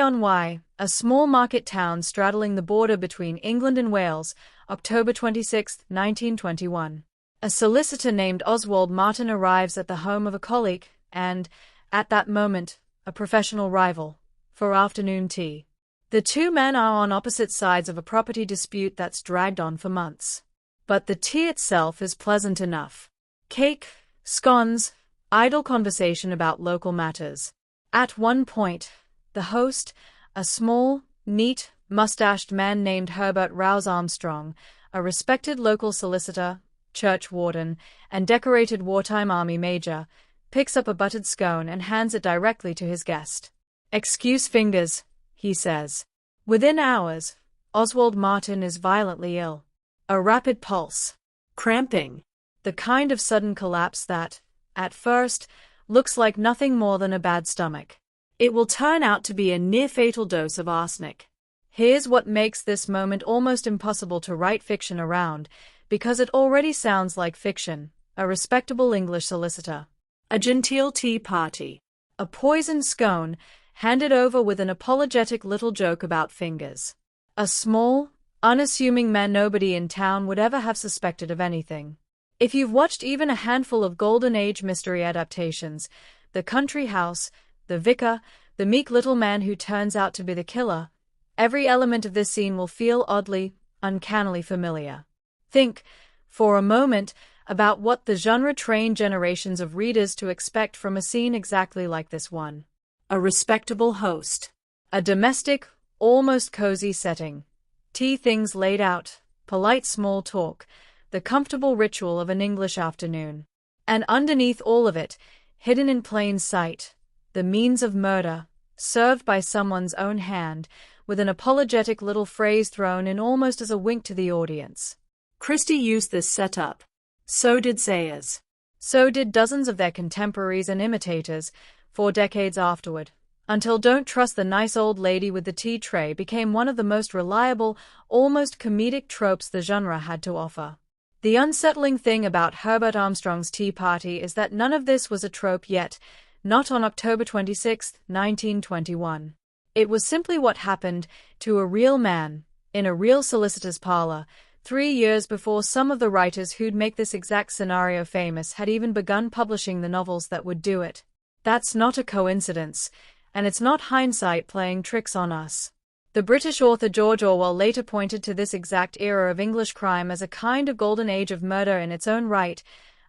Hay-on-Wye, a small market town straddling the border between England and Wales, October 26, 1921. A solicitor named Oswald Martin arrives at the home of a colleague and, at that moment, a professional rival, for afternoon tea. The two men are on opposite sides of a property dispute that's dragged on for months. But the tea itself is pleasant enough. Cake, scones, idle conversation about local matters. At one point, the host, a small, neat, mustached man named Herbert Rowse Armstrong, a respected local solicitor, church warden, and decorated wartime army major, picks up a buttered scone and hands it directly to his guest. "Excuse fingers," he says. Within hours, Oswald Martin is violently ill. A rapid pulse. Cramping. The kind of sudden collapse that, at first, looks like nothing more than a bad stomach. It will turn out to be a near-fatal dose of arsenic. Here's what makes this moment almost impossible to write fiction around, because it already sounds like fiction. A respectable English solicitor. A genteel tea party. A poisoned scone, handed over with an apologetic little joke about fingers. A small, unassuming man nobody in town would ever have suspected of anything. If you've watched even a handful of Golden Age mystery adaptations, The Country House, The Vicar, the meek little man who turns out to be the killer, every element of this scene will feel oddly, uncannily familiar. Think, for a moment, about what the genre trained generations of readers to expect from a scene exactly like this one. A respectable host. A domestic, almost cozy setting. Tea things laid out, polite small talk, the comfortable ritual of an English afternoon. And underneath all of it, hidden in plain sight, the means of murder, served by someone's own hand, with an apologetic little phrase thrown in almost as a wink to the audience. Christie used this setup. So did Sayers. So did dozens of their contemporaries and imitators, 4 decades afterward, until Don't Trust the Nice Old Lady with the Tea Tray became one of the most reliable, almost comedic tropes the genre had to offer. The unsettling thing about Herbert Armstrong's Tea Party is that none of this was a trope yet, not on October 26, 1921. It was simply what happened to a real man, in a real solicitor's parlor, 3 years before some of the writers who'd make this exact scenario famous had even begun publishing the novels that would do it. That's not a coincidence, and it's not hindsight playing tricks on us. The British author George Orwell later pointed to this exact era of English crime as a kind of golden age of murder in its own right,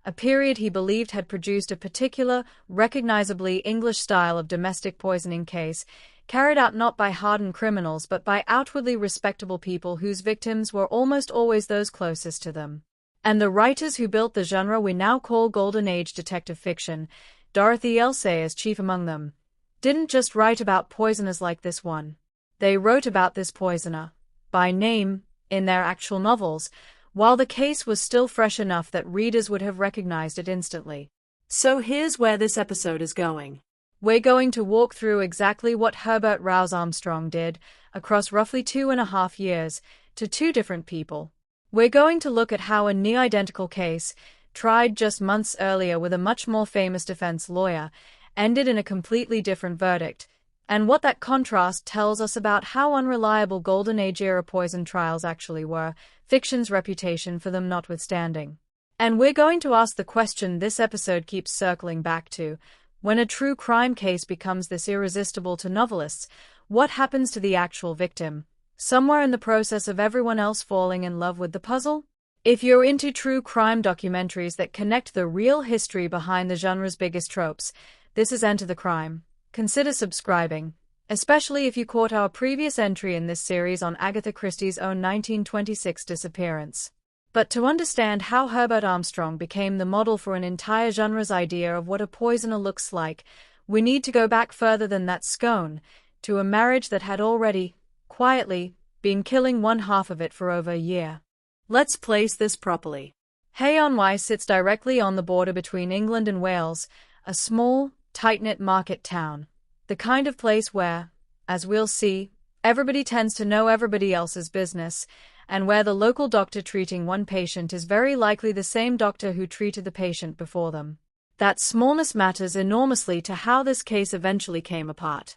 a period he believed had produced a particular, recognizably English style of domestic poisoning case, carried out not by hardened criminals but by outwardly respectable people whose victims were almost always those closest to them. And the writers who built the genre we now call Golden Age detective fiction, Dorothy L. Sayers chief among them, didn't just write about poisoners like this one. They wrote about this poisoner, by name, in their actual novels, while the case was still fresh enough that readers would have recognized it instantly. So here's where this episode is going. We're going to walk through exactly what Herbert Rowse Armstrong did, across roughly 2.5 years, to 2 different people. We're going to look at how a near-identical case, tried just months earlier with a much more famous defense lawyer, ended in a completely different verdict, and what that contrast tells us about how unreliable Golden Age-era poison trials actually were, fiction's reputation for them notwithstanding. And we're going to ask the question this episode keeps circling back to: when a true crime case becomes this irresistible to novelists, what happens to the actual victim, somewhere in the process of everyone else falling in love with the puzzle? If you're into true crime documentaries that connect the real history behind the genre's biggest tropes, this is Enter the Crime. Consider subscribing, especially if you caught our previous entry in this series on Agatha Christie's own 1926 disappearance. But to understand how Herbert Armstrong became the model for an entire genre's idea of what a poisoner looks like, we need to go back further than that scone, to a marriage that had already, quietly, been killing one half of it for over a year. Let's place this properly. Hay-on-Wye sits directly on the border between England and Wales, a small, tight-knit market town, the kind of place where, as we'll see, everybody tends to know everybody else's business, and where the local doctor treating one patient is very likely the same doctor who treated the patient before them. That smallness matters enormously to how this case eventually came apart.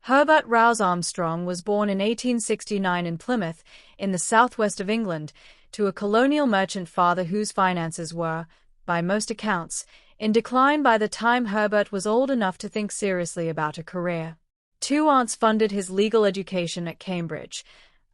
Herbert Rowse Armstrong was born in 1869 in Plymouth, in the southwest of England, to a colonial merchant father whose finances were, by most accounts, in decline by the time Herbert was old enough to think seriously about a career. Two aunts funded his legal education at Cambridge,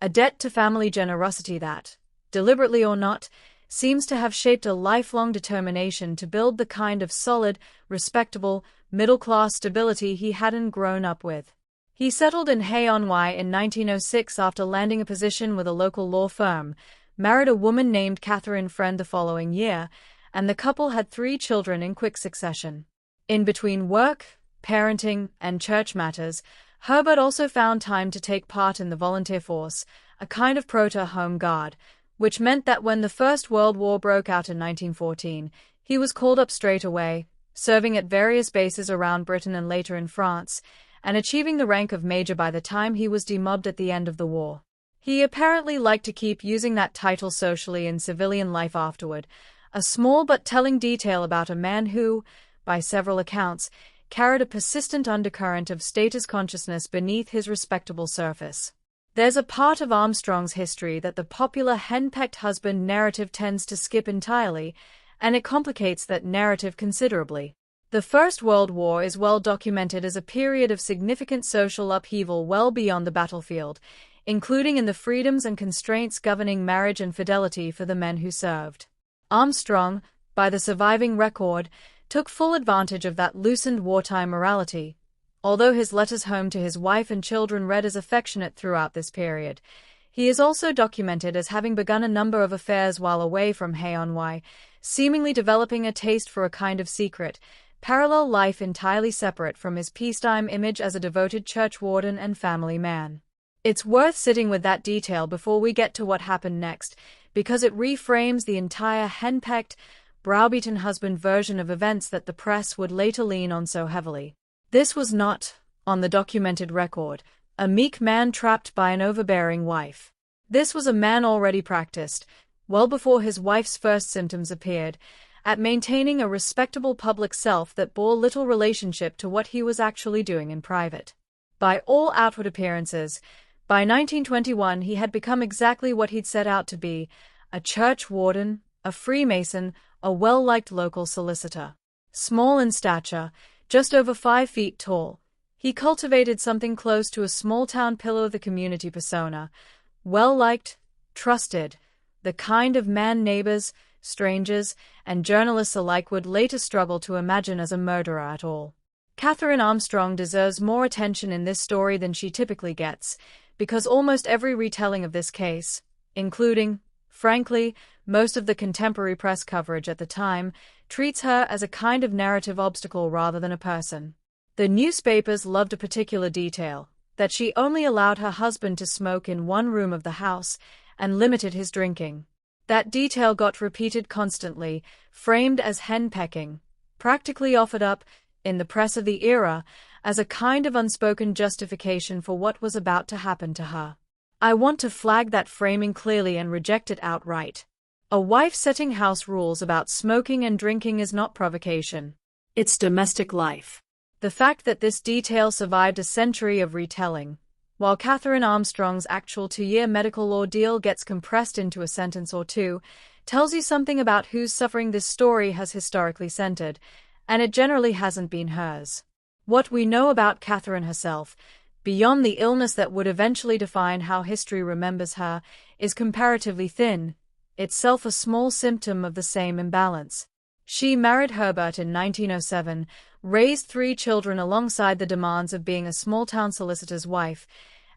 a debt to family generosity that, deliberately or not, seems to have shaped a lifelong determination to build the kind of solid, respectable, middle-class stability he hadn't grown up with. He settled in Hay-on-Wye in 1906 after landing a position with a local law firm, married a woman named Catherine Friend the following year, and the couple had 3 children in quick succession. In between work, parenting, and church matters, Herbert also found time to take part in the volunteer force, a kind of proto-home guard, which meant that when the First World War broke out in 1914, he was called up straight away, serving at various bases around Britain and later in France, and achieving the rank of major by the time he was demobbed at the end of the war. He apparently liked to keep using that title socially in civilian life afterward, a small but telling detail about a man who, by several accounts, carried a persistent undercurrent of status consciousness beneath his respectable surface. There's a part of Armstrong's history that the popular henpecked husband narrative tends to skip entirely, and it complicates that narrative considerably. The First World War is well documented as a period of significant social upheaval well beyond the battlefield, including in the freedoms and constraints governing marriage and fidelity for the men who served. Armstrong, by the surviving record, took full advantage of that loosened wartime morality. Although his letters home to his wife and children read as affectionate throughout this period, he is also documented as having begun a number of affairs while away from Hay-on-Wye, seemingly developing a taste for a kind of secret, parallel life entirely separate from his peacetime image as a devoted churchwarden and family man. It's worth sitting with that detail before we get to what happened next, because it reframes the entire henpecked, browbeaten husband version of events that the press would later lean on so heavily. This was not, on the documented record, a meek man trapped by an overbearing wife. This was a man already practiced, well before his wife's first symptoms appeared, at maintaining a respectable public self that bore little relationship to what he was actually doing in private. By all outward appearances, by 1921 he had become exactly what he'd set out to be, a church warden, a Freemason, a well-liked local solicitor. Small in stature, just over 5 feet tall, he cultivated something close to a small-town pillar of the community persona, well-liked, trusted, the kind of man neighbors, strangers, and journalists alike would later struggle to imagine as a murderer at all. Catherine Armstrong deserves more attention in this story than she typically gets, because almost every retelling of this case, including, frankly, most of the contemporary press coverage at the time, treats her as a kind of narrative obstacle rather than a person. The newspapers loved a particular detail, that she only allowed her husband to smoke in one room of the house and limited his drinking. That detail got repeated constantly, framed as henpecking, practically offered up, in the press of the era, as a kind of unspoken justification for what was about to happen to her. I want to flag that framing clearly and reject it outright. A wife setting house rules about smoking and drinking is not provocation. It's domestic life. The fact that this detail survived a century of retelling, while Catherine Armstrong's actual 2-year medical ordeal gets compressed into a sentence or two, tells you something about whose suffering this story has historically centered, and it generally hasn't been hers. What we know about Catherine herself, beyond the illness that would eventually define how history remembers her, is comparatively thin, itself a small symptom of the same imbalance. She married Herbert in 1907, raised 3 children alongside the demands of being a small-town solicitor's wife,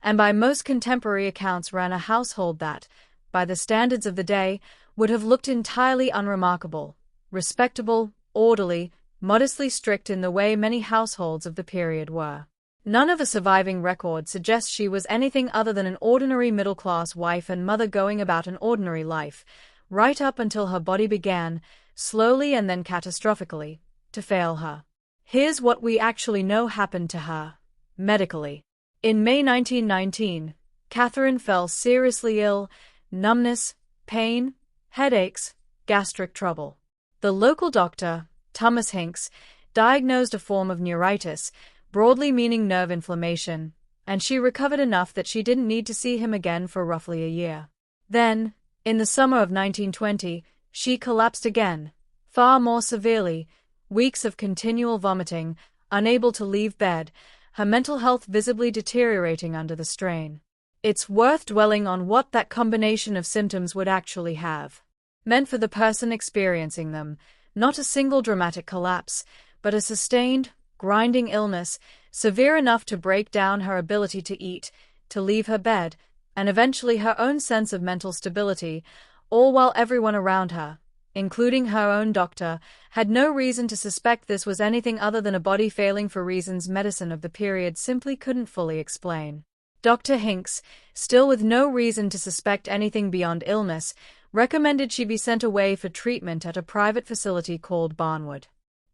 and by most contemporary accounts ran a household that, by the standards of the day, would have looked entirely unremarkable, respectable, orderly, modestly strict in the way many households of the period were. None of the surviving records suggests she was anything other than an ordinary middle-class wife and mother going about an ordinary life, right up until her body began, slowly and then catastrophically, to fail her. Here's what we actually know happened to her, medically. In May 1919, Catherine fell seriously ill, numbness, pain, headaches, gastric trouble. The local doctor, Thomas Hinks, diagnosed a form of neuritis, broadly meaning nerve inflammation, and she recovered enough that she didn't need to see him again for roughly a year. Then, in the summer of 1920, she collapsed again, far more severely, weeks of continual vomiting, unable to leave bed, her mental health visibly deteriorating under the strain. It's worth dwelling on what that combination of symptoms would actually have meant for the person experiencing them, not a single dramatic collapse, but a sustained, grinding illness, severe enough to break down her ability to eat, to leave her bed, and eventually her own sense of mental stability, all while everyone around her, including her own doctor, had no reason to suspect this was anything other than a body failing for reasons medicine of the period simply couldn't fully explain. Dr. Hinks, still with no reason to suspect anything beyond illness, recommended she be sent away for treatment at a private facility called Barnwood.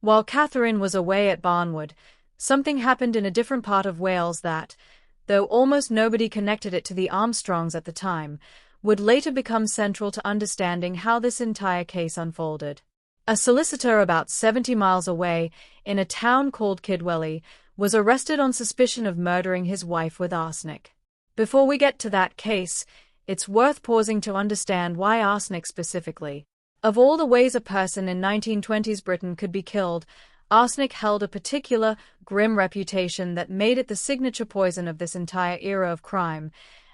While Catherine was away at Barnwood, something happened in a different part of Wales that, though almost nobody connected it to the Armstrongs at the time, would later become central to understanding how this entire case unfolded. A solicitor about 70 miles away, in a town called Kidwelly, was arrested on suspicion of murdering his wife with arsenic. Before we get to that case, it's worth pausing to understand why arsenic specifically. Of all the ways a person in 1920s Britain could be killed, arsenic held a particular, grim reputation that made it the signature poison of this entire era of crime,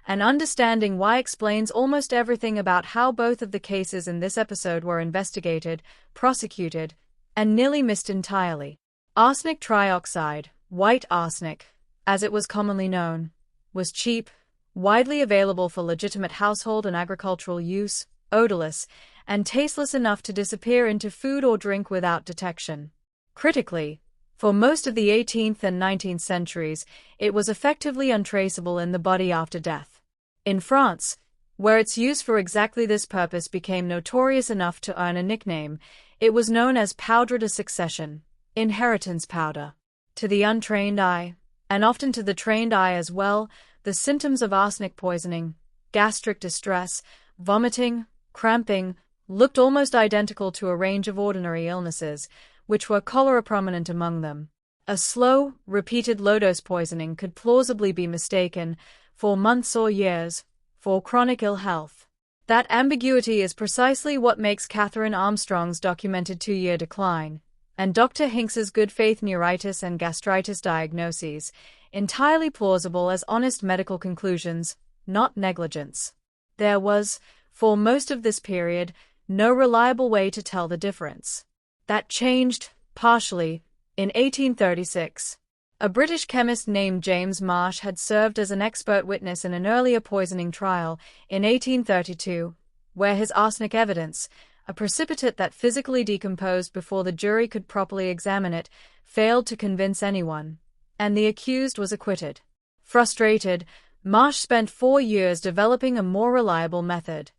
and understanding why explains almost everything about how both of the cases in this episode were investigated, prosecuted, and nearly missed entirely. Arsenic trioxide, white arsenic, as it was commonly known, was cheap, widely available for legitimate household and agricultural use, odorless, and tasteless enough to disappear into food or drink without detection. Critically, for most of the 18th and 19th centuries, it was effectively untraceable in the body after death. In France, where its use for exactly this purpose became notorious enough to earn a nickname, it was known as poudre de succession, inheritance powder. To the untrained eye, and often to the trained eye as well, the symptoms of arsenic poisoning, gastric distress, vomiting, cramping, looked almost identical to a range of ordinary illnesses, which were cholera prominent among them. A slow, repeated low-dose poisoning could plausibly be mistaken, for months or years, for chronic ill health. That ambiguity is precisely what makes Catherine Armstrong's documented 2-year decline, and Dr. Hinks's good faith neuritis and gastritis diagnoses, entirely plausible as honest medical conclusions, not negligence. There was, for most of this period, no reliable way to tell the difference. That changed, partially, in 1836. A British chemist named James Marsh had served as an expert witness in an earlier poisoning trial in 1832, where his arsenic evidence, a precipitate that physically decomposed before the jury could properly examine it, failed to convince anyone, and the accused was acquitted. Frustrated, Marsh spent 4 years developing a more reliable method.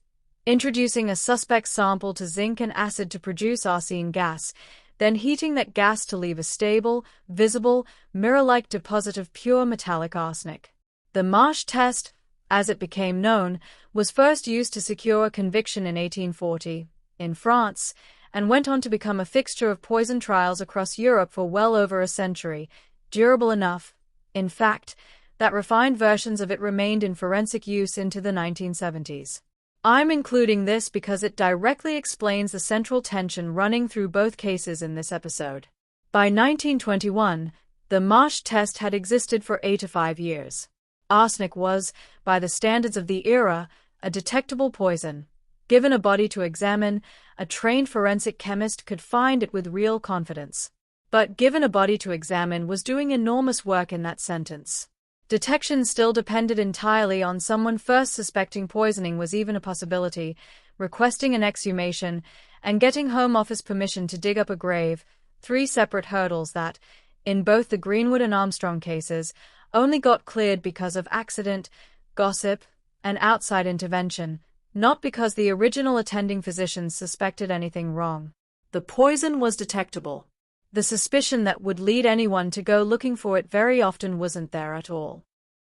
Introducing a suspect sample to zinc and acid to produce arsine gas, then heating that gas to leave a stable, visible, mirror-like deposit of pure metallic arsenic. The Marsh test, as it became known, was first used to secure a conviction in 1840, in France, and went on to become a fixture of poison trials across Europe for well over a century, durable enough, in fact, that refined versions of it remained in forensic use into the 1970s. I'm including this because it directly explains the central tension running through both cases in this episode. By 1921, the Marsh test had existed for 8 to 5 years. Arsenic was, by the standards of the era, a detectable poison. Given a body to examine, a trained forensic chemist could find it with real confidence. But given a body to examine was doing enormous work in that sentence. Detection still depended entirely on someone first suspecting poisoning was even a possibility, requesting an exhumation, and getting Home Office permission to dig up a grave, 3 separate hurdles that, in both the Greenwood and Armstrong cases, only got cleared because of accident, gossip, and outside intervention, not because the original attending physicians suspected anything wrong. The poison was detectable. The suspicion that would lead anyone to go looking for it very often wasn't there at all.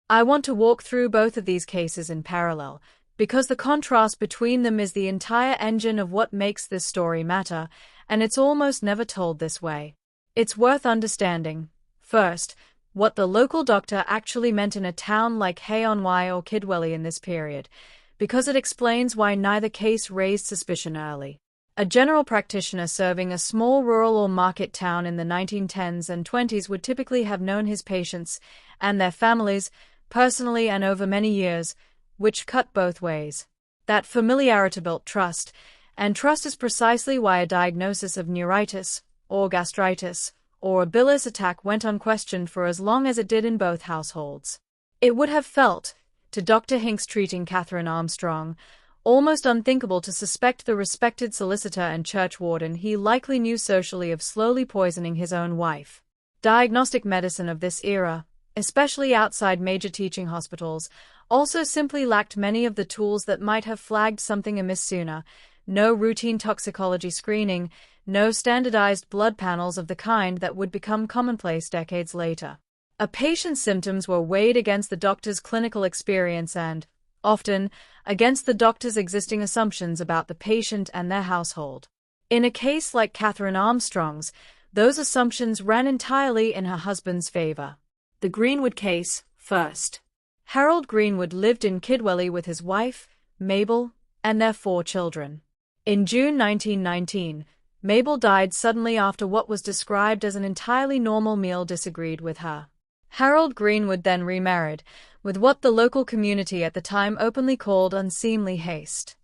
I want to walk through both of these cases in parallel, because the contrast between them is the entire engine of what makes this story matter, and it's almost never told this way. It's worth understanding, first, what the local doctor actually meant in a town like Hay-on-Wye or Kidwelly in this period, because it explains why neither case raised suspicion early. A general practitioner serving a small rural or market town in the 1910s and 20s would typically have known his patients and their families personally and over many years, which cut both ways. That familiarity built trust, and trust is precisely why a diagnosis of neuritis, or gastritis, or a bilious attack went unquestioned for as long as it did in both households. It would have felt, to Dr. Hinks treating Catherine Armstrong, almost unthinkable to suspect the respected solicitor and churchwarden he likely knew socially of slowly poisoning his own wife. Diagnostic medicine of this era, especially outside major teaching hospitals, also simply lacked many of the tools that might have flagged something amiss sooner. No routine toxicology screening, no standardized blood panels of the kind that would become commonplace decades later. A patient's symptoms were weighed against the doctor's clinical experience and, often, against the doctor's existing assumptions about the patient and their household. In a case like Catherine Armstrong's, those assumptions ran entirely in her husband's favor. The Greenwood case, first. Harold Greenwood lived in Kidwelly with his wife, Mabel, and their 4 children. In June 1919, Mabel died suddenly after what was described as an entirely normal meal disagreed with her. Harold Greenwood then remarried, with what the local community at the time openly called unseemly haste.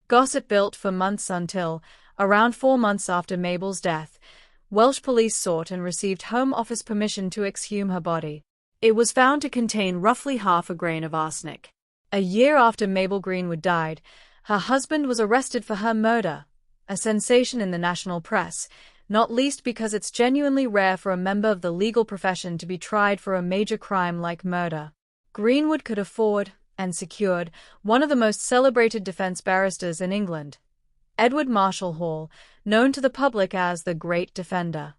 Gossip built for months until, around 4 months after Mabel's death, Welsh police sought and received Home Office permission to exhume her body. It was found to contain roughly half a grain of arsenic. A year after Mabel Greenwood died, her husband was arrested for her murder, a sensation in the national press, not least because it's genuinely rare for a member of the legal profession to be tried for a major crime like murder. Greenwood could afford, and secured, one of the most celebrated defense barristers in England, Edward Marshall Hall, known to the public as the Great Defender.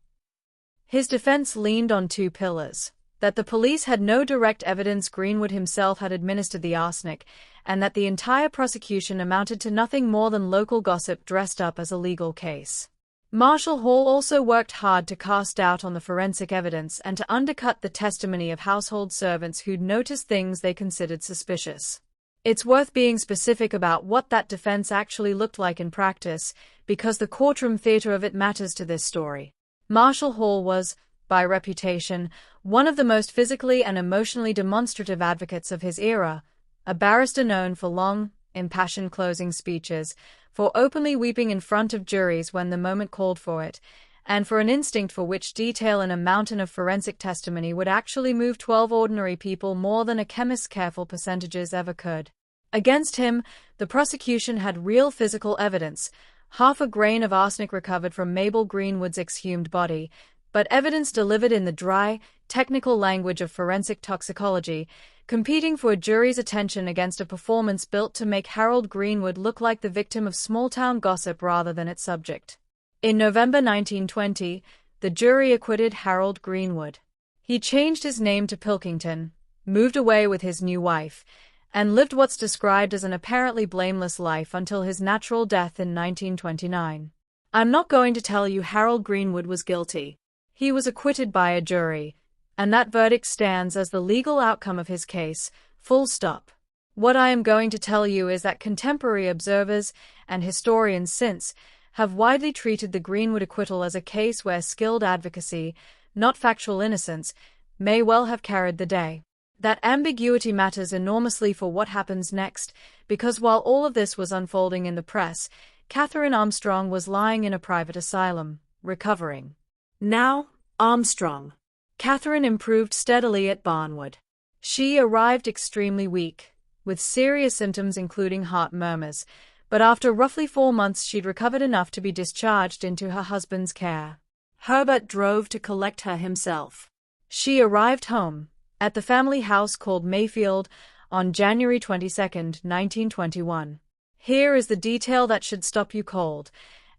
His defense leaned on 2 pillars: that the police had no direct evidence Greenwood himself had administered the arsenic, and that the entire prosecution amounted to nothing more than local gossip dressed up as a legal case. Marshall Hall also worked hard to cast doubt on the forensic evidence and to undercut the testimony of household servants who'd noticed things they considered suspicious. It's worth being specific about what that defense actually looked like in practice, because the courtroom theater of it matters to this story. Marshall Hall was, by reputation, one of the most physically and emotionally demonstrative advocates of his era, a barrister known for long, impassioned closing speeches, for openly weeping in front of juries when the moment called for it, and for an instinct for which detail in a mountain of forensic testimony would actually move 12 ordinary people more than a chemist's careful percentages ever could. Against him, the prosecution had real physical evidence, half a grain of arsenic recovered from Mabel Greenwood's exhumed body, but evidence delivered in the dry, technical language of forensic toxicology, competing for a jury's attention against a performance built to make Harold Greenwood look like the victim of small-town gossip rather than its subject. In November 1920, the jury acquitted Harold Greenwood. He changed his name to Pilkington, moved away with his new wife, and lived what's described as an apparently blameless life until his natural death in 1929. I'm not going to tell you Harold Greenwood was guilty. He was acquitted by a jury, and that verdict stands as the legal outcome of his case, full stop. What I am going to tell you is that contemporary observers, and historians since, have widely treated the Greenwood acquittal as a case where skilled advocacy, not factual innocence, may well have carried the day. That ambiguity matters enormously for what happens next, because while all of this was unfolding in the press, Catherine Armstrong was lying in a private asylum, recovering. Now, Armstrong. Catherine improved steadily at Barnwood. She arrived extremely weak, with serious symptoms including heart murmurs, but after roughly 4 months she'd recovered enough to be discharged into her husband's care. Herbert drove to collect her himself. She arrived home, at the family house called Mayfield, on January 22, 1921. Here is the detail that should stop you cold,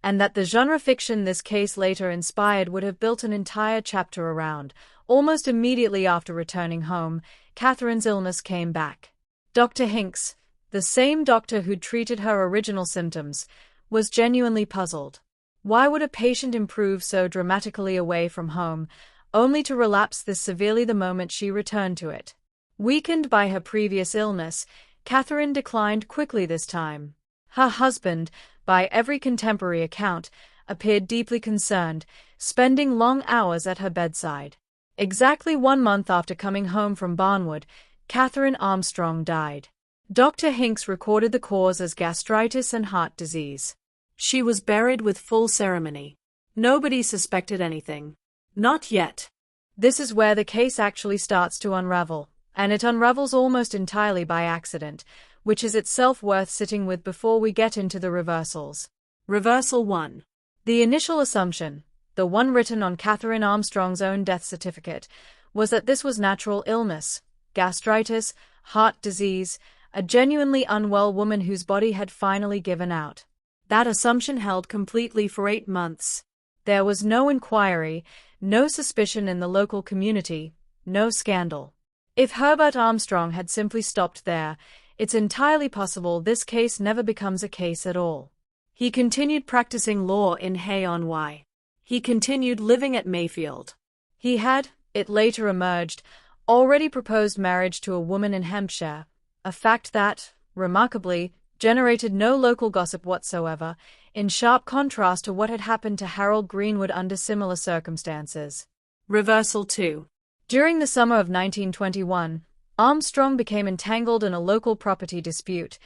and that the genre fiction this case later inspired would have built an entire chapter around. Almost immediately after returning home, Catherine's illness came back. Dr. Hinks, the same doctor who'd treated her original symptoms, was genuinely puzzled. Why would a patient improve so dramatically away from home, only to relapse this severely the moment she returned to it. Weakened by her previous illness, Catherine declined quickly this time. Her husband, by every contemporary account, appeared deeply concerned, spending long hours at her bedside. Exactly 1 month after coming home from Barnwood, Catherine Armstrong died. Dr. Hinks recorded the cause as gastritis and heart disease. She was buried with full ceremony. Nobody suspected anything. Not yet. This is where the case actually starts to unravel, and it unravels almost entirely by accident, which is itself worth sitting with before we get into the reversals. Reversal 1. The initial assumption, the one written on Catherine Armstrong's own death certificate, was that this was natural illness, gastritis, heart disease, a genuinely unwell woman whose body had finally given out. That assumption held completely for 8 months. There was no inquiry, no suspicion in the local community, no scandal. If Herbert Armstrong had simply stopped there, it's entirely possible this case never becomes a case at all. He continued practicing law in Hay-on-Wye. He continued living at Mayfield. He had, it later emerged, already proposed marriage to a woman in Hampshire, a fact that, remarkably, generated no local gossip whatsoever, in sharp contrast to what had happened to Harold Greenwood under similar circumstances. Reversal 2. During the summer of 1921, Armstrong became entangled in a local property dispute.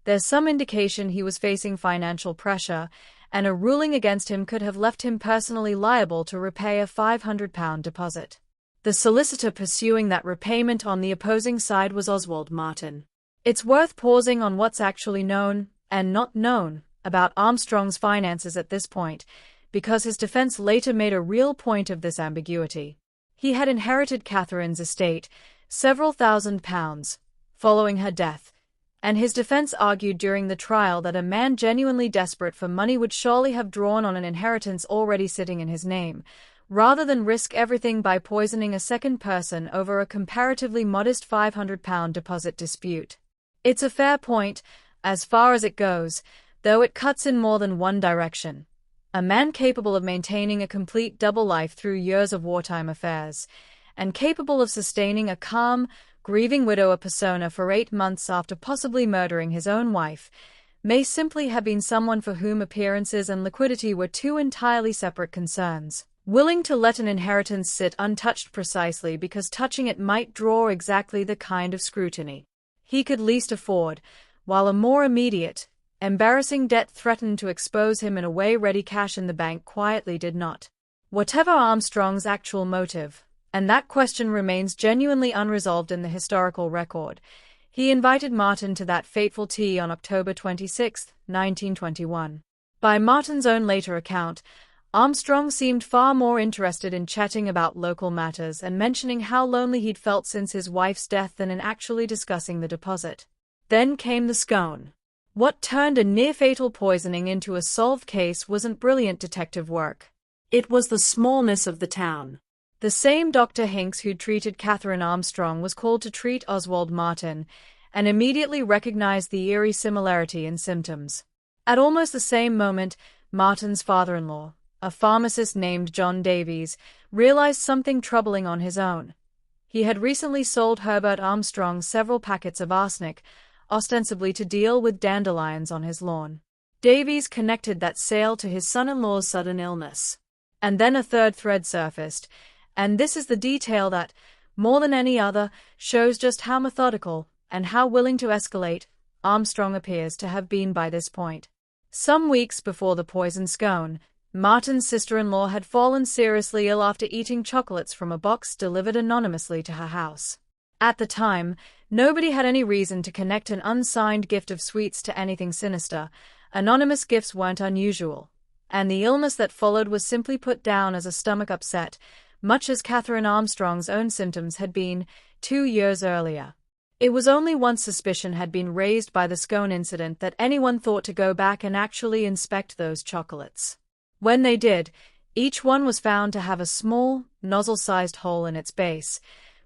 There's some indication he was facing financial pressure, and a ruling against him could have left him personally liable to repay a £500 deposit. The solicitor pursuing that repayment on the opposing side was Oswald Martin. It's worth pausing on what's actually known, and not known, about Armstrong's finances at this point, because his defense later made a real point of this ambiguity. He had inherited Catherine's estate, several £1,000s, following her death, and his defense argued during the trial that a man genuinely desperate for money would surely have drawn on an inheritance already sitting in his name, rather than risk everything by poisoning a second person over a comparatively modest £500 deposit dispute. It's a fair point, as far as it goes, though it cuts in more than one direction. A man capable of maintaining a complete double life through years of wartime affairs, and capable of sustaining a calm, grieving widower persona for 8 months after possibly murdering his own wife, may simply have been someone for whom appearances and liquidity were two entirely separate concerns, willing to let an inheritance sit untouched precisely because touching it might draw exactly the kind of scrutiny he could least afford, while a more immediate, embarrassing debt threatened to expose him in a way ready cash in the bank quietly did not. Whatever Armstrong's actual motive, and that question remains genuinely unresolved in the historical record, he invited Martin to that fateful tea on October 26, 1921. By Martin's own later account, Armstrong seemed far more interested in chatting about local matters and mentioning how lonely he'd felt since his wife's death than in actually discussing the deposit. Then came the scone. What turned a near-fatal poisoning into a solved case wasn't brilliant detective work. It was the smallness of the town. The same Dr. Hinks who'd treated Catherine Armstrong was called to treat Oswald Martin, and immediately recognized the eerie similarity in symptoms. At almost the same moment, Martin's father-in-law, a pharmacist named John Davies, realized something troubling on his own. He had recently sold Herbert Armstrong several packets of arsenic, ostensibly to deal with dandelions on his lawn. Davies connected that sale to his son-in-law's sudden illness. And then a third thread surfaced, and this is the detail that, more than any other, shows just how methodical, and how willing to escalate, Armstrong appears to have been by this point. Some weeks before the poisoned scone, Martin's sister-in-law had fallen seriously ill after eating chocolates from a box delivered anonymously to her house. At the time, nobody had any reason to connect an unsigned gift of sweets to anything sinister. Anonymous gifts weren't unusual, and the illness that followed was simply put down as a stomach upset, much as Catherine Armstrong's own symptoms had been 2 years earlier. It was only once suspicion had been raised by the scone incident that anyone thought to go back and actually inspect those chocolates. When they did, each one was found to have a small, nozzle-sized hole in its base,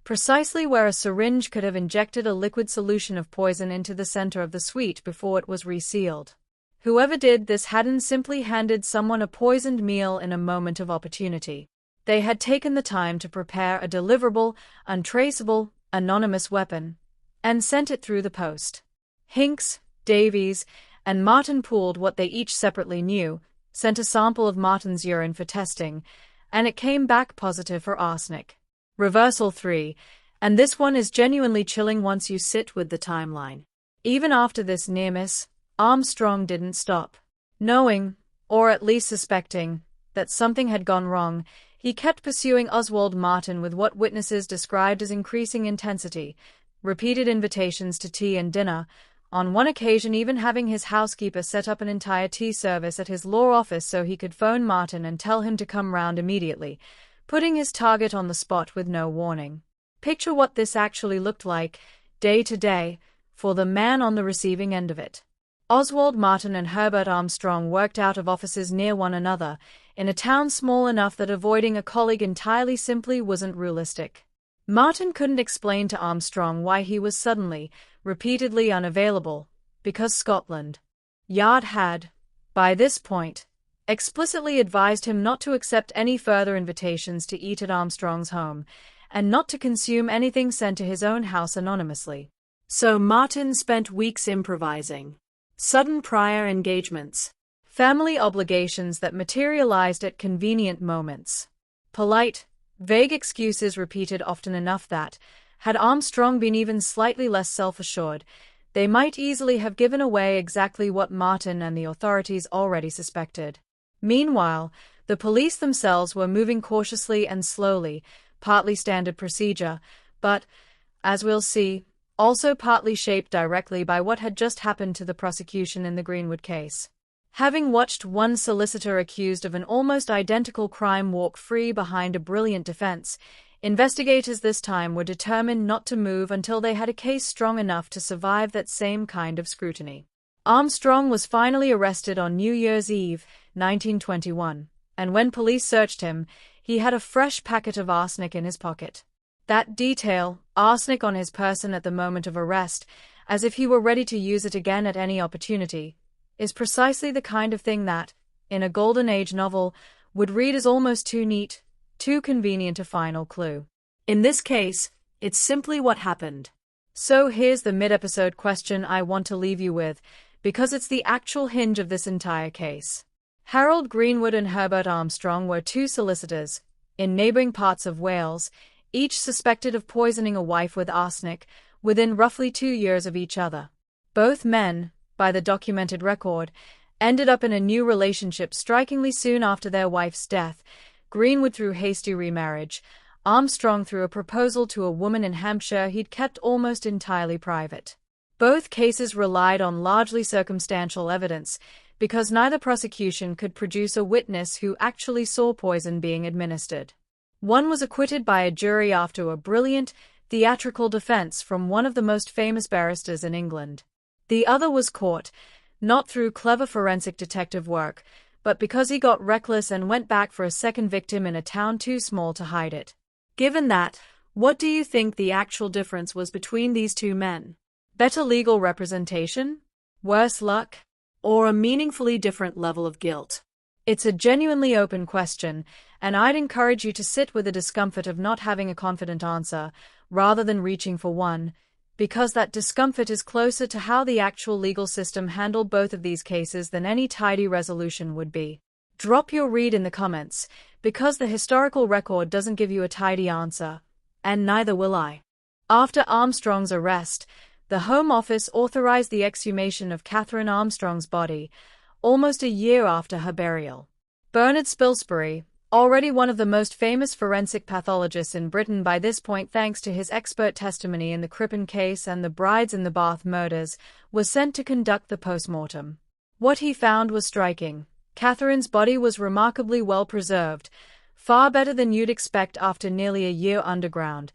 precisely where a syringe could have injected a liquid solution of poison into the center of the sweet before it was resealed. Whoever did this hadn't simply handed someone a poisoned meal in a moment of opportunity. They had taken the time to prepare a deliverable, untraceable, anonymous weapon, and sent it through the post. Hinks, Davies, and Martin pooled what they each separately knew, sent a sample of Martin's urine for testing, and it came back positive for arsenic. Reversal 3, and this one is genuinely chilling once you sit with the timeline. Even after this near miss, Armstrong didn't stop. Knowing, or at least suspecting, that something had gone wrong, he kept pursuing Oswald Martin with what witnesses described as increasing intensity, repeated invitations to tea and dinner, on one occasion even having his housekeeper set up an entire tea service at his law office so he could phone Martin and tell him to come round immediately, putting his target on the spot with no warning. Picture what this actually looked like, day to day, for the man on the receiving end of it. Oswald Martin and Herbert Armstrong worked out of offices near one another, in a town small enough that avoiding a colleague entirely simply wasn't realistic. Martin couldn't explain to Armstrong why he was suddenly, repeatedly unavailable, because Scotland Yard had, by this point, explicitly advised him not to accept any further invitations to eat at Armstrong's home, and not to consume anything sent to his own house anonymously. So Martin spent weeks improvising. Sudden prior engagements. Family obligations that materialized at convenient moments. Polite, vague excuses repeated often enough that, had Armstrong been even slightly less self-assured, they might easily have given away exactly what Martin and the authorities already suspected. Meanwhile, the police themselves were moving cautiously and slowly, partly standard procedure, but, as we'll see, also partly shaped directly by what had just happened to the prosecution in the Greenwood case. Having watched one solicitor accused of an almost identical crime walk free behind a brilliant defense, investigators this time were determined not to move until they had a case strong enough to survive that same kind of scrutiny. Armstrong was finally arrested on New Year's Eve, 1921, and when police searched him, he had a fresh packet of arsenic in his pocket. That detail, arsenic on his person at the moment of arrest, as if he were ready to use it again at any opportunity, is precisely the kind of thing that, in a Golden Age novel, would read as almost too neat, too convenient a final clue. In this case, it's simply what happened. So here's the mid-episode question I want to leave you with, because it's the actual hinge of this entire case. Harold Greenwood and Herbert Armstrong were two solicitors, in neighbouring parts of Wales, each suspected of poisoning a wife with arsenic, within roughly 2 years of each other. Both men, by the documented record, ended up in a new relationship strikingly soon after their wife's death, Greenwood through hasty remarriage, Armstrong through a proposal to a woman in Hampshire he'd kept almost entirely private. Both cases relied on largely circumstantial evidence, because neither prosecution could produce a witness who actually saw poison being administered. One was acquitted by a jury after a brilliant, theatrical defense from one of the most famous barristers in England. The other was caught, not through clever forensic detective work, but because he got reckless and went back for a second victim in a town too small to hide it. Given that, what do you think the actual difference was between these two men? Better legal representation? Worse luck? Or a meaningfully different level of guilt? It's a genuinely open question, and I'd encourage you to sit with the discomfort of not having a confident answer, rather than reaching for one, because that discomfort is closer to how the actual legal system handled both of these cases than any tidy resolution would be. Drop your read in the comments, because the historical record doesn't give you a tidy answer, and neither will I. After Armstrong's arrest, the Home Office authorized the exhumation of Catherine Armstrong's body, almost a year after her burial. Bernard Spilsbury, already one of the most famous forensic pathologists in Britain by this point thanks to his expert testimony in the Crippen case and the Brides in the Bath murders, was sent to conduct the post-mortem. What he found was striking. Catherine's body was remarkably well preserved, far better than you'd expect after nearly a year underground,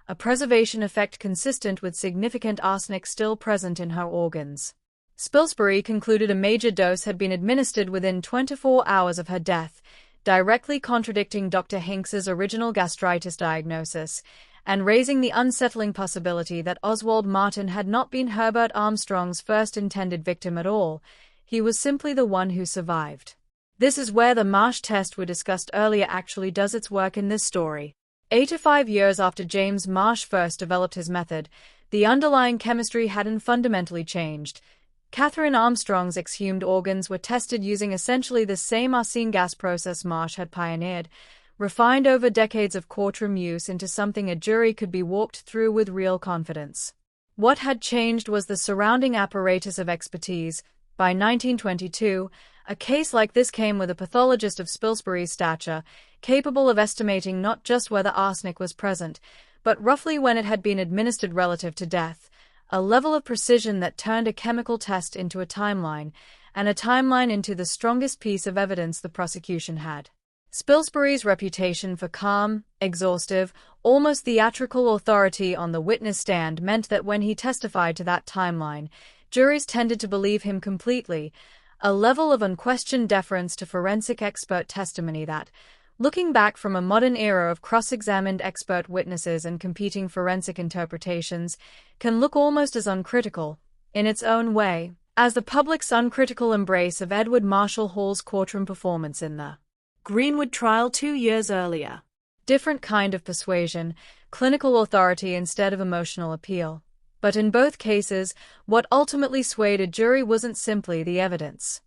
a preservation effect consistent with significant arsenic still present in her organs. Spilsbury concluded a major dose had been administered within 24 hours of her death, directly contradicting Dr. Hinks's original gastritis diagnosis, and raising the unsettling possibility that Oswald Martin had not been Herbert Armstrong's first intended victim at all. He was simply the one who survived. This is where the Marsh test we discussed earlier actually does its work in this story. 85 years after James Marsh first developed his method, the underlying chemistry hadn't fundamentally changed. Catherine Armstrong's exhumed organs were tested using essentially the same arsine gas process Marsh had pioneered, refined over decades of courtroom use into something a jury could be walked through with real confidence. What had changed was the surrounding apparatus of expertise. By 1922, a case like this came with a pathologist of Spilsbury's stature, capable of estimating not just whether arsenic was present, but roughly when it had been administered relative to death, a level of precision that turned a chemical test into a timeline, and a timeline into the strongest piece of evidence the prosecution had. Spilsbury's reputation for calm, exhaustive, almost theatrical authority on the witness stand meant that when he testified to that timeline, juries tended to believe him completely, a level of unquestioned deference to forensic expert testimony that, looking back from a modern era of cross-examined expert witnesses and competing forensic interpretations, can look almost as uncritical, in its own way, as the public's uncritical embrace of Edward Marshall Hall's courtroom performance in the Greenwood trial 2 years earlier. Different kind of persuasion, clinical authority instead of emotional appeal. But in both cases, what ultimately swayed a jury wasn't simply the evidence.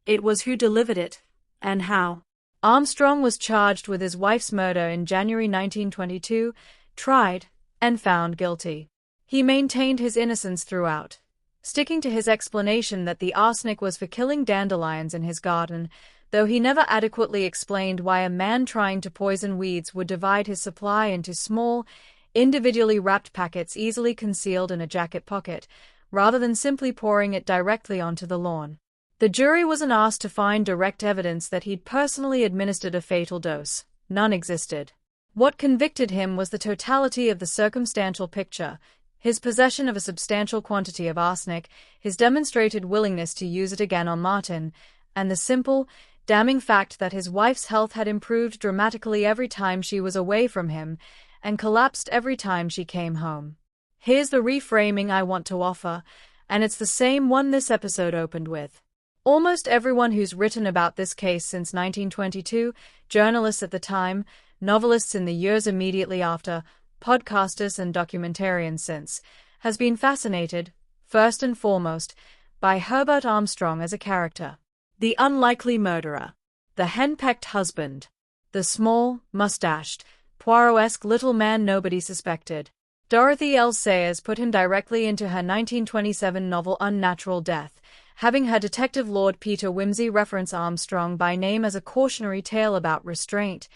It was who delivered it, and how. Armstrong was charged with his wife's murder in January 1922, tried, and found guilty. He maintained his innocence throughout, sticking to his explanation that the arsenic was for killing dandelions in his garden, though he never adequately explained why a man trying to poison weeds would divide his supply into small, individually wrapped packets easily concealed in a jacket pocket, rather than simply pouring it directly onto the lawn. The jury wasn't asked to find direct evidence that he'd personally administered a fatal dose. None existed. What convicted him was the totality of the circumstantial picture, his possession of a substantial quantity of arsenic, his demonstrated willingness to use it again on Martin, and the simple, damning fact that his wife's health had improved dramatically every time she was away from him, and collapsed every time she came home. Here's the reframing I want to offer, and it's the same one this episode opened with. Almost everyone who's written about this case since 1922, journalists at the time, novelists in the years immediately after, podcasters and documentarians since, has been fascinated, first and foremost, by Herbert Armstrong as a character. The unlikely murderer, the henpecked husband, the small, mustached, Poirot-esque little man nobody suspected. Dorothy L. Sayers put him directly into her 1927 novel Unnatural Death, having her detective Lord Peter Wimsey reference Armstrong by name as a cautionary tale about restraint,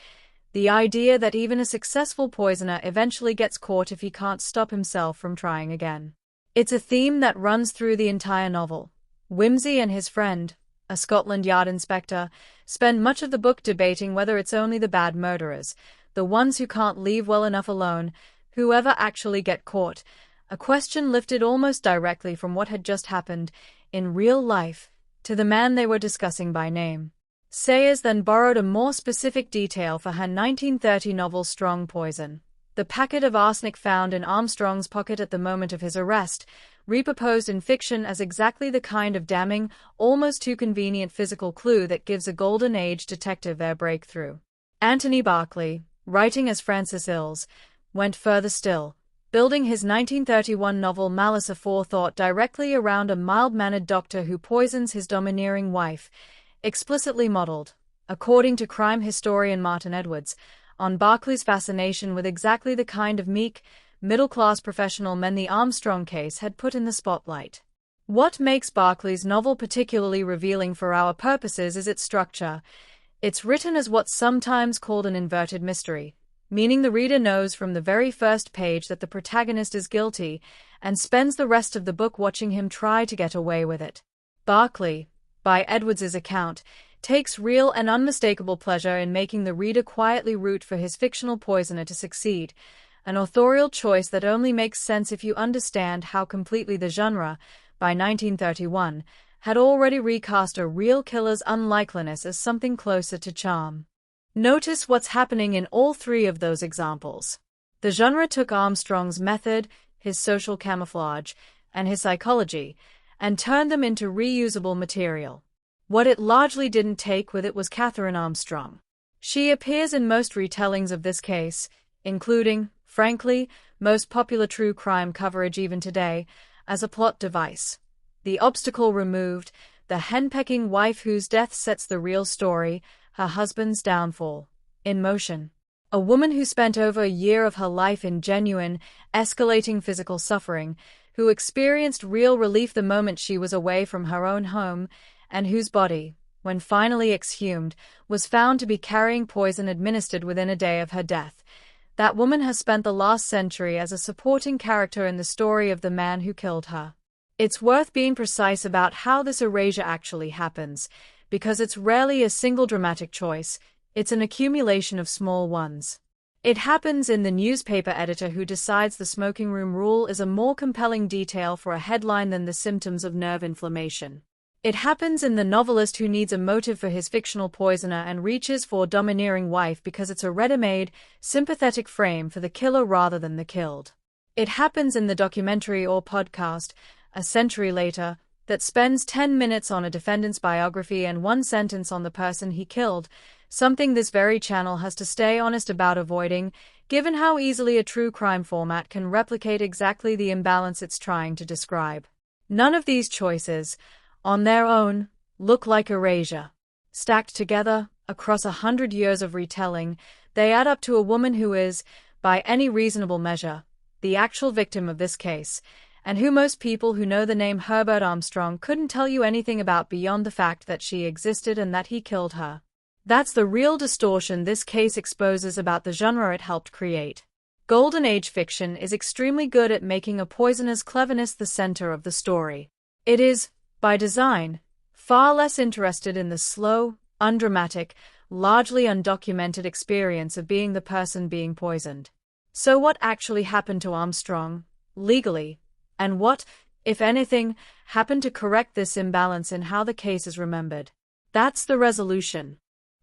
the idea that even a successful poisoner eventually gets caught if he can't stop himself from trying again. It's a theme that runs through the entire novel. Wimsey and his friend, a Scotland Yard inspector, spend much of the book debating whether it's only the bad murderers, the ones who can't leave well enough alone, who ever actually get caught, a question lifted almost directly from what had just happened, in real life, to the man they were discussing by name. Sayers then borrowed a more specific detail for her 1930 novel Strong Poison. The packet of arsenic found in Armstrong's pocket at the moment of his arrest, repurposed in fiction as exactly the kind of damning, almost too convenient physical clue that gives a golden age detective their breakthrough. Anthony Berkeley, writing as Francis Ills, went further still, building his 1931 novel Malice Aforethought directly around a mild-mannered doctor who poisons his domineering wife, explicitly modeled, according to crime historian Martin Edwards, on Berkeley's fascination with exactly the kind of meek, middle-class professional men the Armstrong case had put in the spotlight. What makes Berkeley's novel particularly revealing for our purposes is its structure. It's written as what's sometimes called an inverted mystery, meaning the reader knows from the very first page that the protagonist is guilty, and spends the rest of the book watching him try to get away with it. Berkeley, by Edwards's account, takes real and unmistakable pleasure in making the reader quietly root for his fictional poisoner to succeed, an authorial choice that only makes sense if you understand how completely the genre, by 1931, had already recast a real killer's unlikeliness as something closer to charm. Notice what's happening in all three of those examples. The genre took Armstrong's method, his social camouflage, and his psychology, and turned them into reusable material. What it largely didn't take with it was Catherine Armstrong. She appears in most retellings of this case, including, frankly, most popular true crime coverage even today, as a plot device. The obstacle removed, the henpecking wife whose death sets the real story, her husband's downfall, in motion. A woman who spent over a year of her life in genuine, escalating physical suffering, who experienced real relief the moment she was away from her own home, and whose body, when finally exhumed, was found to be carrying poison administered within a day of her death. That woman has spent the last century as a supporting character in the story of the man who killed her. It's worth being precise about how this erasure actually happens, because it's rarely a single dramatic choice, it's an accumulation of small ones. It happens in the newspaper editor who decides the smoking room rule is a more compelling detail for a headline than the symptoms of nerve inflammation. It happens in the novelist who needs a motive for his fictional poisoner and reaches for domineering wife because it's a ready-made, sympathetic frame for the killer rather than the killed. It happens in the documentary or podcast, a century later, that spends 10 minutes on a defendant's biography and 1 sentence on the person he killed, something this very channel has to stay honest about avoiding, given how easily a true crime format can replicate exactly the imbalance it's trying to describe. None of these choices, on their own, look like erasure. Stacked together, across 100 years of retelling, they add up to a woman who is, by any reasonable measure, the actual victim of this case, and who most people who know the name Herbert Armstrong couldn't tell you anything about beyond the fact that she existed and that he killed her. That's the real distortion this case exposes about the genre it helped create. Golden Age fiction is extremely good at making a poisoner's cleverness the center of the story. It is, by design, far less interested in the slow, undramatic, largely undocumented experience of being the person being poisoned. So what actually happened to Armstrong, legally, and what, if anything, happened to correct this imbalance in how the case is remembered? That's the resolution.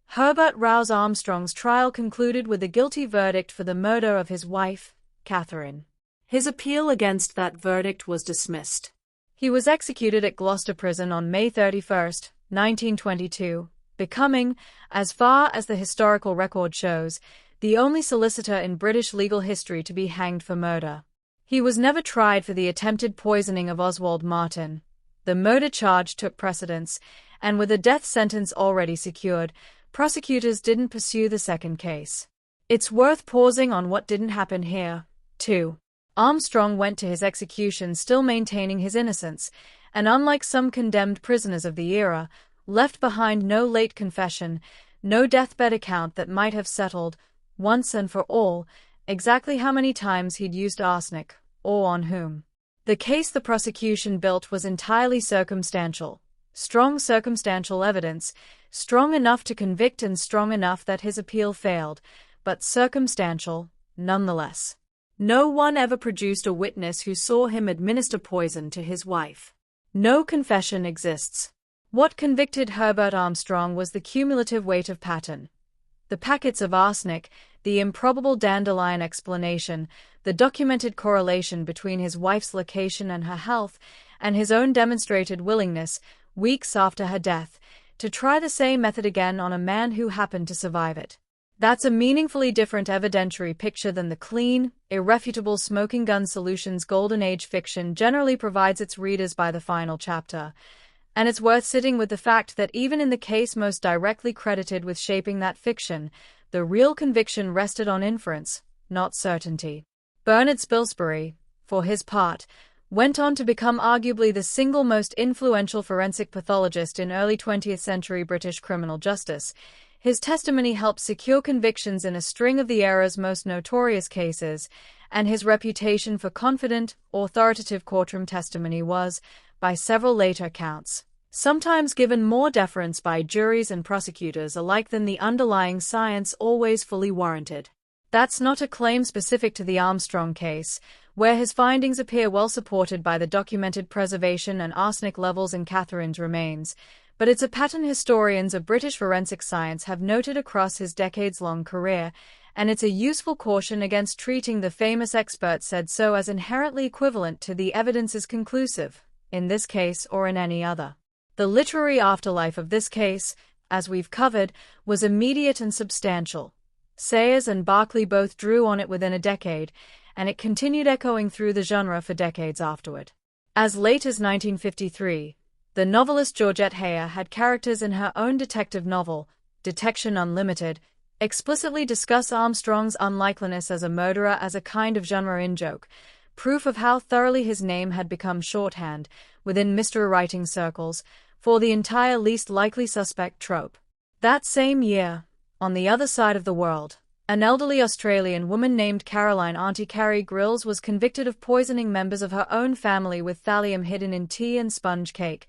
Herbert Rowse Armstrong's trial concluded with a guilty verdict for the murder of his wife, Catherine. His appeal against that verdict was dismissed. He was executed at Gloucester Prison on May 31, 1922, becoming, as far as the historical record shows, the only solicitor in British legal history to be hanged for murder. He was never tried for the attempted poisoning of Oswald Martin. The murder charge took precedence, and with a death sentence already secured, prosecutors didn't pursue the second case. It's worth pausing on what didn't happen here, too. Armstrong went to his execution still maintaining his innocence, and unlike some condemned prisoners of the era, left behind no late confession, no deathbed account that might have settled, once and for all, exactly how many times he'd used arsenic, or on whom. The case the prosecution built was entirely circumstantial. Strong circumstantial evidence, strong enough to convict and strong enough that his appeal failed, but circumstantial, nonetheless. No one ever produced a witness who saw him administer poison to his wife. No confession exists. What convicted Herbert Armstrong was the cumulative weight of pattern. The packets of arsenic, the improbable dandelion explanation, the documented correlation between his wife's location and her health, and his own demonstrated willingness, weeks after her death, to try the same method again on a man who happened to survive it. That's a meaningfully different evidentiary picture than the clean, irrefutable smoking gun solutions Golden Age fiction generally provides its readers by the final chapter. And it's worth sitting with the fact that even in the case most directly credited with shaping that fiction, the real conviction rested on inference, not certainty. Bernard Spilsbury, for his part, went on to become arguably the single most influential forensic pathologist in early 20th century British criminal justice. His testimony helped secure convictions in a string of the era's most notorious cases, and his reputation for confident, authoritative courtroom testimony was, by several later accounts, sometimes given more deference by juries and prosecutors alike than the underlying science always fully warranted. That's not a claim specific to the Armstrong case, where his findings appear well supported by the documented preservation and arsenic levels in Catherine's remains, but it's a pattern historians of British forensic science have noted across his decades-long career, and it's a useful caution against treating the famous expert said so as inherently equivalent to the evidence is conclusive, in this case or in any other. The literary afterlife of this case, as we've covered, was immediate and substantial. Sayers and Berkeley both drew on it within a decade, and it continued echoing through the genre for decades afterward. As late as 1953, the novelist Georgette Heyer had characters in her own detective novel, Detection Unlimited, explicitly discuss Armstrong's unlikeliness as a murderer as a kind of genre in-joke, proof of how thoroughly his name had become shorthand, within mystery writing circles, for the entire least likely suspect trope. That same year, on the other side of the world, an elderly Australian woman named Caroline Auntie Carrie Grills was convicted of poisoning members of her own family with thallium hidden in tea and sponge cake.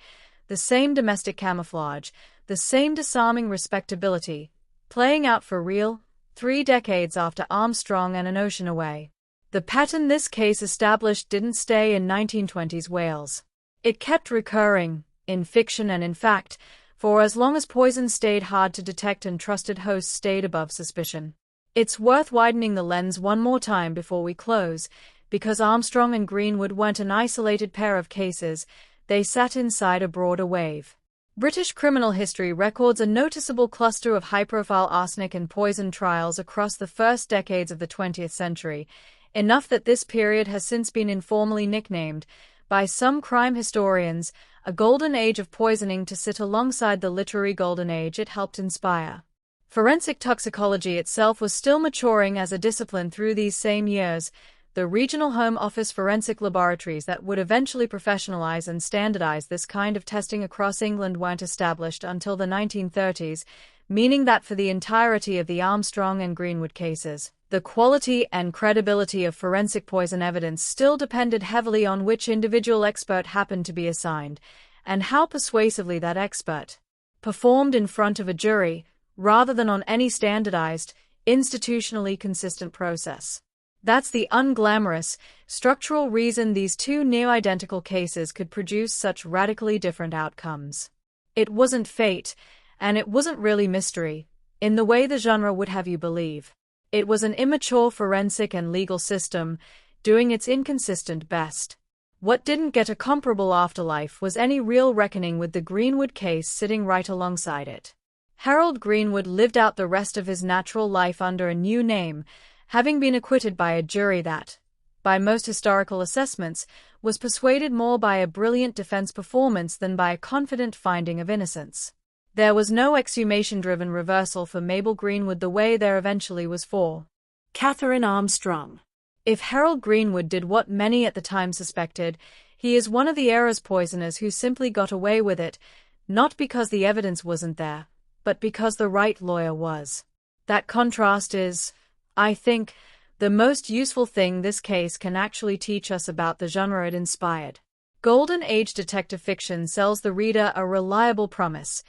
The same domestic camouflage, the same disarming respectability, playing out for real, 3 decades after Armstrong and An Ocean Away. The pattern this case established didn't stay in 1920s Wales. It kept recurring, in fiction and in fact, for as long as poison stayed hard to detect and trusted hosts stayed above suspicion. It's worth widening the lens one more time before we close, because Armstrong and Greenwood weren't an isolated pair of cases, they sat inside a broader wave. British criminal history records a noticeable cluster of high-profile arsenic and poison trials across the first decades of the 20th century, enough that this period has since been informally nicknamed, by some crime historians, a golden age of poisoning to sit alongside the literary golden age it helped inspire. Forensic toxicology itself was still maturing as a discipline through these same years. The regional Home Office forensic laboratories that would eventually professionalize and standardize this kind of testing across England weren't established until the 1930s, meaning that for the entirety of the Armstrong and Greenwood cases, the quality and credibility of forensic poison evidence still depended heavily on which individual expert happened to be assigned, and how persuasively that expert performed in front of a jury, rather than on any standardized, institutionally consistent process. That's the unglamorous, structural reason these two near-identical cases could produce such radically different outcomes. It wasn't fate, and it wasn't really mystery, in the way the genre would have you believe. It was an immature forensic and legal system, doing its inconsistent best. What didn't get a comparable afterlife was any real reckoning with the Greenwood case sitting right alongside it. Harold Greenwood lived out the rest of his natural life under a new name, having been acquitted by a jury that, by most historical assessments, was persuaded more by a brilliant defense performance than by a confident finding of innocence. There was no exhumation-driven reversal for Mabel Greenwood the way there eventually was for Catherine Armstrong. If Harold Greenwood did what many at the time suspected, he is one of the era's poisoners who simply got away with it, not because the evidence wasn't there, but because the right lawyer was. That contrast is, I think, the most useful thing this case can actually teach us about the genre it inspired. Golden Age detective fiction sells the reader a reliable promise.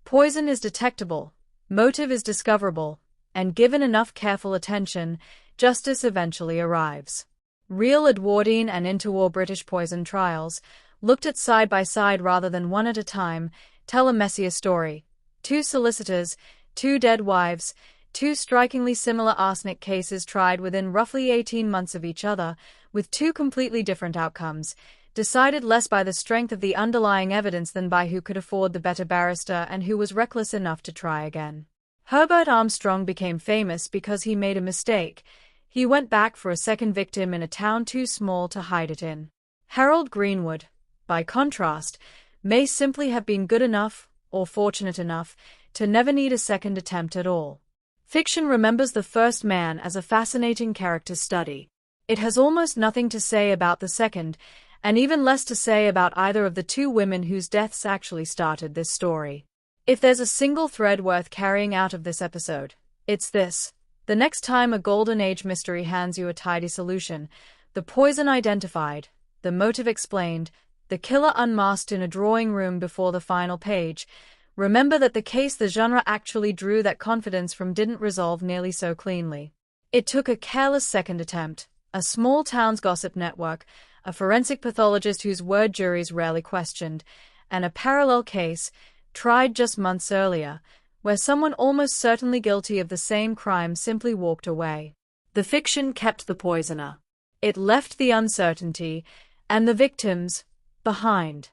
Poison is detectable, motive is discoverable, and given enough careful attention, justice eventually arrives. Real Edwardian and interwar British poison trials, looked at side by side rather than one at a time, tell a messier story. 2 solicitors, 2 dead wives, 2 strikingly similar arsenic cases tried within roughly 18 months of each other, with 2 completely different outcomes, decided less by the strength of the underlying evidence than by who could afford the better barrister and who was reckless enough to try again. Herbert Armstrong became famous because he made a mistake. He went back for a second victim in a town too small to hide it in. Harold Greenwood, by contrast, may simply have been good enough, or fortunate enough, to never need a second attempt at all. Fiction remembers the first man as a fascinating character study. It has almost nothing to say about the second, and even less to say about either of the 2 women whose deaths actually started this story. If there's a single thread worth carrying out of this episode, it's this. The next time a Golden Age mystery hands you a tidy solution, the poison identified, the motive explained, the killer unmasked in a drawing room before the final page, remember that the case the genre actually drew that confidence from didn't resolve nearly so cleanly. It took a careless second attempt, a small town's gossip network, a forensic pathologist whose word juries rarely questioned, and a parallel case, tried just months earlier, where someone almost certainly guilty of the same crime simply walked away. The fiction kept the poisoner. It left the uncertainty, and the victims, behind.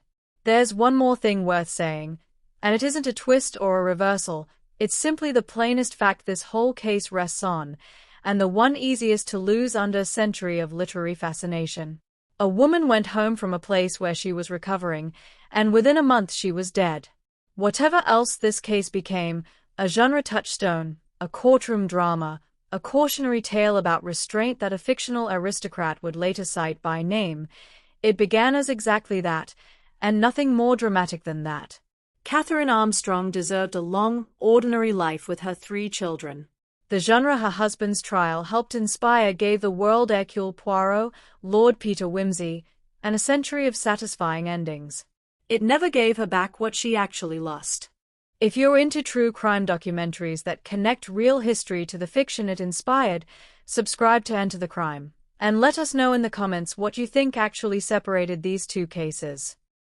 There's one more thing worth saying, and it isn't a twist or a reversal, it's simply the plainest fact this whole case rests on, and the one easiest to lose under a century of literary fascination. A woman went home from a place where she was recovering, and within a month she was dead. Whatever else this case became, a genre touchstone, a courtroom drama, a cautionary tale about restraint that a fictional aristocrat would later cite by name, it began as exactly that, and nothing more dramatic than that. Catherine Armstrong deserved a long, ordinary life with her 3 children. The genre her husband's trial helped inspire gave the world Hercule Poirot, Lord Peter Wimsey, and a century of satisfying endings. It never gave her back what she actually lost. If you're into true crime documentaries that connect real history to the fiction it inspired, subscribe to Enter the Crime, and let us know in the comments what you think actually separated these 2 cases.